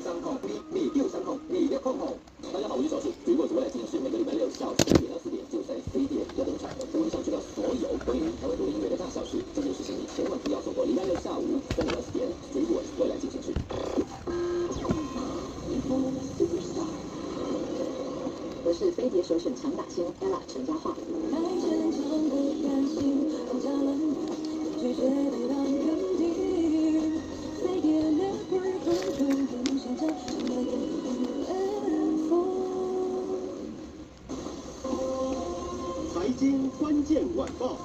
2302600。大家好，我是小树。如果未来进行是每个礼拜六下午3点到4点，就在飞碟要登场的。我们想知道所有关于台湾独立音乐的大小事，这件事情你千万不要错过。礼拜六下午3点到4点，如果未来进行时。我是飞碟首选强打星 ella 陈嘉桦。财经关键晚报。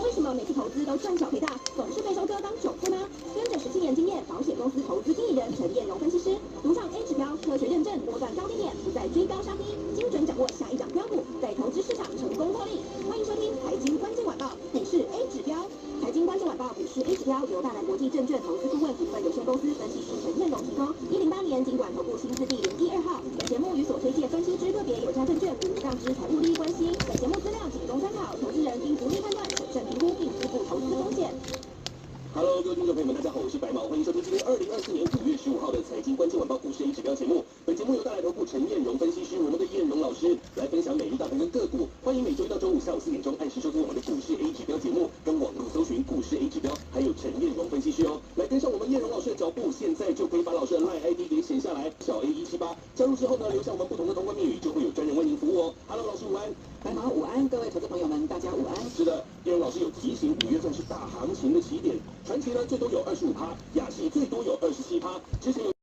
为什么每次投资都赚小赔大，总是被收割当首富呢？跟着17年经验保险公司投资经理人陈彦荣分析师，读上 A 指标科学认证，波段高低点，不再追高杀低，精准掌握下一档标股，在投资市场成功获利。欢迎收听财经关键晚报，股市 A 指标。财经关键晚报股市 A 指标由大来国际证券投资顾问股份有限公司分析师陈彦荣提供。108年金管投顾新字第012号。本节目与所推介分析之个别有价证券无不当之财务利益关系。本节目资料仅供参考，投资人应独立判断、审慎评估并自负投资风险。Hello， 各位听众朋友们，大家好，我是白毛，欢迎收听今天2024年5月15号的财经关键晚报股市 A 指标节目。本节目由大来投顾陈彦荣分析师，我们的彦荣老师来分享每日大盘跟个股。欢迎每周一到周五下午4点钟按时收听我们的股市 A 指标节目，跟网络搜寻股市 A 指标，还有陈彦荣分析师哦。来跟上我们彦荣老师的脚步，现在就可以把老师的 LINE ID 给写下来，小 A178，加入之后呢，留下我们不同的通关密语，就会有专人为您服务哦。Hello， 老师午安。白毛午安，各位投资朋友们，大家午安。是的，彦荣老师有提醒，5月份是大行情的起点，传奇呢最多有25%，雅戏最多有27%，之前有。